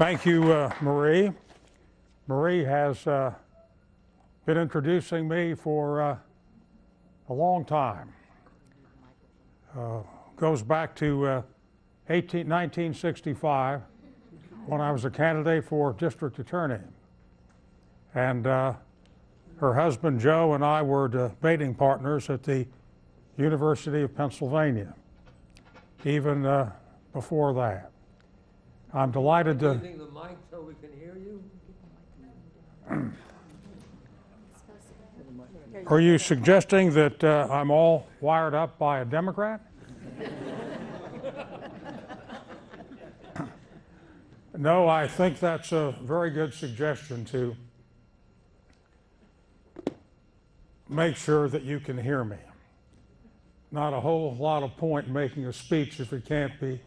Thank you, Marie. Marie has been introducing me for a long time. Goes back to 1965 when I was a candidate for district attorney. And her husband Joe and I were debating partners at the University of Pennsylvania, even before that. I'm delighted to... Using the mic so we can hear you? Are you suggesting that I'm all wired up by a Democrat? No, I think that's a very good suggestion to make sure that you can hear me. Not a whole lot of point in making a speech if it can't be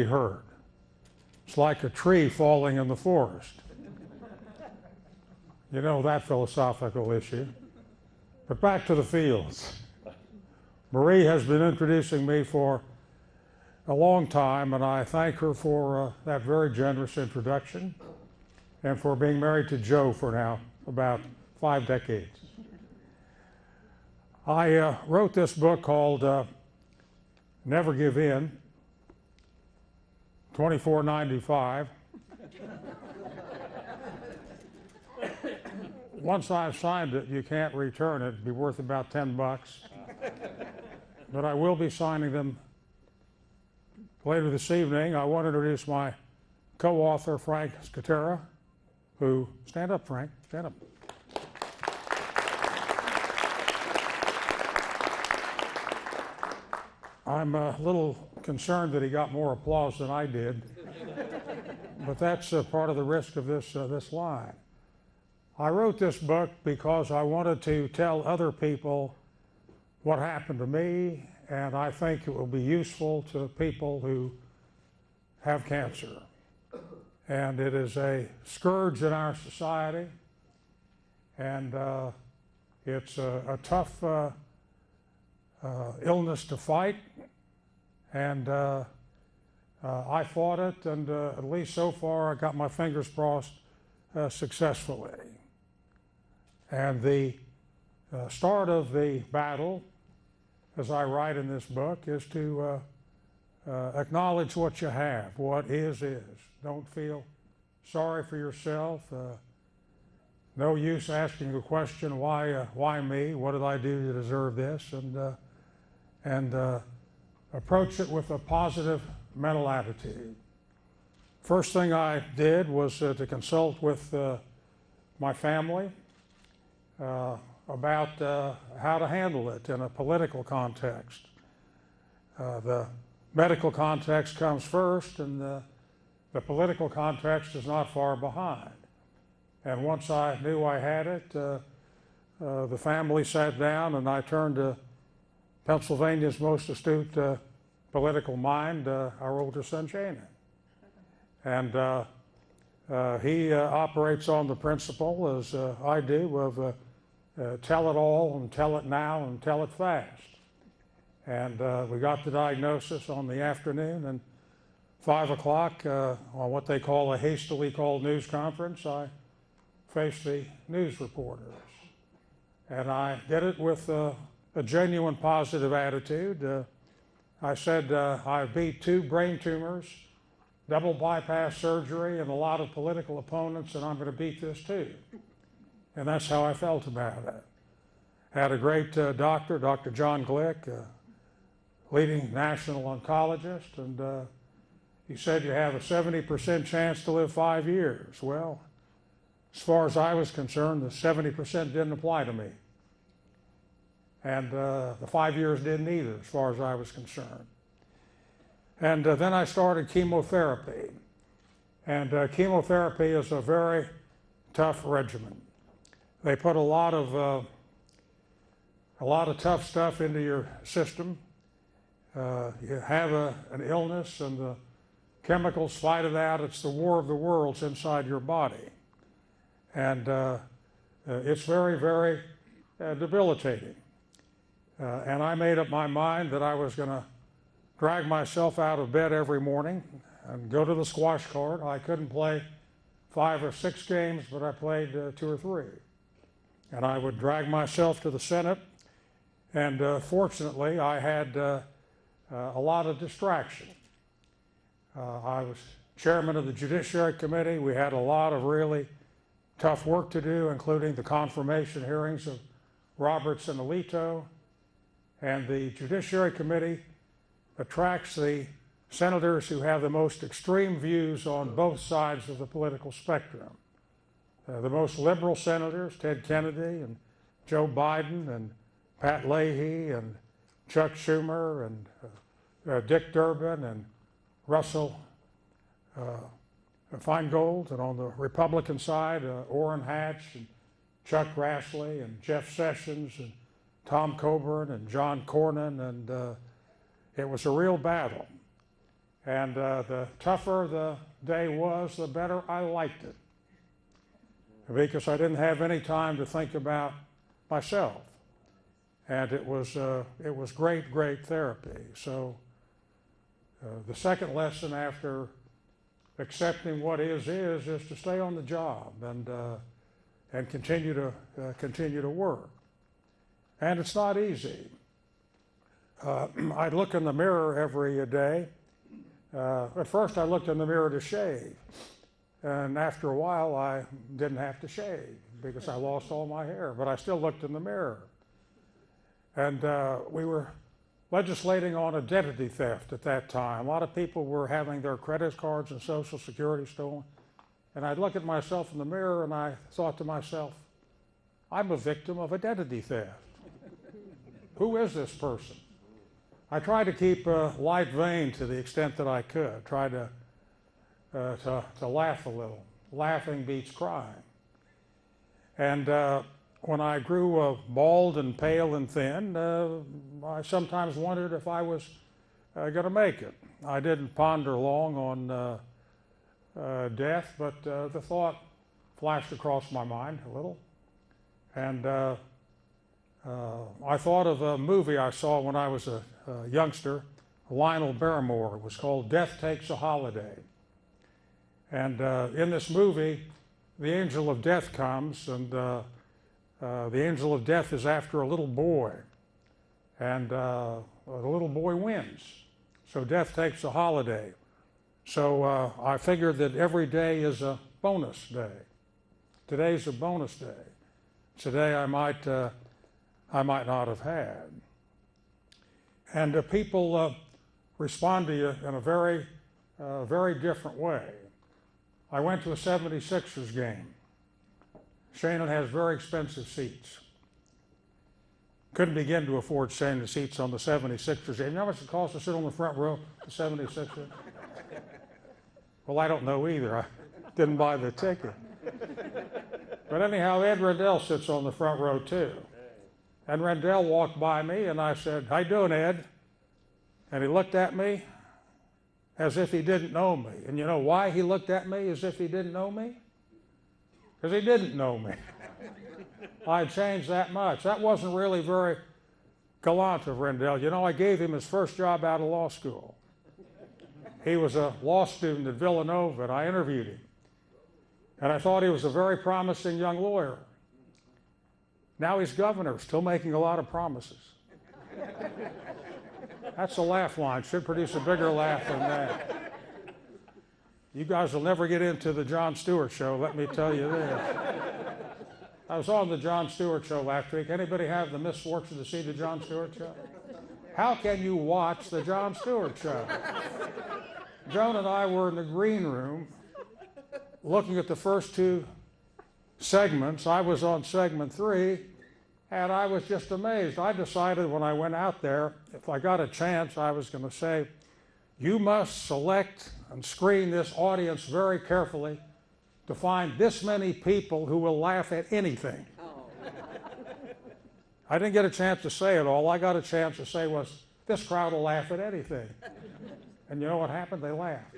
heard. It's like a tree falling in the forest. You know that philosophical issue. But back to the fields. Marie has been introducing me for a long time, and I thank her for that very generous introduction and for being married to Joe for now about 5 decades. I wrote this book called Never Give In, $24.95. Once I've signed it, you can't return it. It'd be worth about $10. But I will be signing them later this evening. I want to introduce my co-author, Frank Scatera, who... Stand up, Frank. Stand up. I'm a little concerned that he got more applause than I did, but that's part of the risk of this line. I wrote this book because I wanted to tell other people what happened to me, and I think it will be useful to people who have cancer. And it is a scourge in our society, and it's a tough illness to fight, and I fought it, and at least so far I got my fingers crossed successfully. And the start of the battle, as I write in this book, is to acknowledge what you have. What is. Don't feel sorry for yourself. No use asking the question, why me? What did I do to deserve this? And approach it with a positive mental attitude. First thing I did was to consult with my family about how to handle it in a political context. The medical context comes first, and the political context is not far behind. And once I knew I had it, the family sat down, and I turned to Pennsylvania's most astute political mind, our oldest son, Shana. And he operates on the principle, as I do, of tell it all and tell it now and tell it fast. And we got the diagnosis on the afternoon, and 5 o'clock on what they call a hastily called news conference, I faced the news reporters. And I did it with a genuine positive attitude. I said, I beat 2 brain tumors, double bypass surgery, and a lot of political opponents, and I'm going to beat this too. And that's how I felt about it. Had a great doctor, Dr. John Glick, leading national oncologist, and he said you have a 70% chance to live 5 years. Well, as far as I was concerned, the 70% didn't apply to me. And the 5 years didn't either, as far as I was concerned. And then I started chemotherapy. And chemotherapy is a very tough regimen. They put a lot of tough stuff into your system. You have an illness, and the chemicals fight it out. It's the war of the worlds inside your body. And it's very, very debilitating. And I made up my mind that I was going to drag myself out of bed every morning and go to the squash court. I couldn't play 5 or 6 games, but I played 2 or 3. And I would drag myself to the Senate, and fortunately I had a lot of distraction. I was chairman of the Judiciary Committee. We had a lot of really tough work to do, including the confirmation hearings of Roberts and Alito. And the Judiciary Committee attracts the senators who have the most extreme views on both sides of the political spectrum. The most liberal senators, Ted Kennedy and Joe Biden and Pat Leahy and Chuck Schumer and Dick Durbin and Russell Feingold, and on the Republican side, Orrin Hatch and Chuck Grassley and Jeff Sessions and Tom Coburn and John Cornyn, and it was a real battle. And the tougher the day was, the better I liked it, because I didn't have any time to think about myself. And it was great, great therapy. So the second lesson after accepting what is to stay on the job and continue to work. And it's not easy. I look in the mirror every day. At first I looked in the mirror to shave, and after a while I didn't have to shave because I lost all my hair, but I still looked in the mirror. And we were legislating on identity theft at that time. A lot of people were having their credit cards and Social Security stolen. And I'd look at myself in the mirror and I thought to myself, I'm a victim of identity theft. Who is this person? I tried to keep a light vein to the extent that I could, try to laugh a little. Laughing beats crying. And when I grew bald and pale and thin, I sometimes wondered if I was going to make it. I didn't ponder long on death, but the thought flashed across my mind a little. And I thought of a movie I saw when I was a youngster, Lionel Barrymore. It was called Death Takes a Holiday. And in this movie, the angel of death comes, and the angel of death is after a little boy, and the little boy wins. So death takes a holiday. So I figured that every day is a bonus day. Today's a bonus day. Today I might not have had. And people respond to you in a very, very different way. I went to a 76ers game. Shannon has very expensive seats. Couldn't begin to afford staying the seats on the 76ers game. You know how much it costs to sit on the front row, the 76ers? Well, I don't know either. I didn't buy the ticket. But anyhow, Ed Rendell sits on the front row too. And Rendell walked by me and I said, "How you doing, Ed?" And he looked at me as if he didn't know me. And you know why he looked at me as if he didn't know me? Because he didn't know me. I had changed that much. That wasn't really very gallant of Rendell. You know, I gave him his first job out of law school. He was a law student at Villanova, and I interviewed him. And I thought he was a very promising young lawyer. Now he's governor, still making a lot of promises. That's a laugh line. Should produce a bigger laugh than that. You guys will never get into the Jon Stewart show, let me tell you this. I was on the Jon Stewart show last week. Anybody have the misfortune to see the Jon Stewart show? How can you watch the Jon Stewart show? Joan and I were in the green room looking at the first 2 segments. I was on segment 3, and I was just amazed. I decided when I went out there, if I got a chance, I was going to say, you must select and screen this audience very carefully to find this many people who will laugh at anything. Oh. I didn't get a chance to say it all. I got a chance to say was, this crowd will laugh at anything. And you know what happened? They laughed.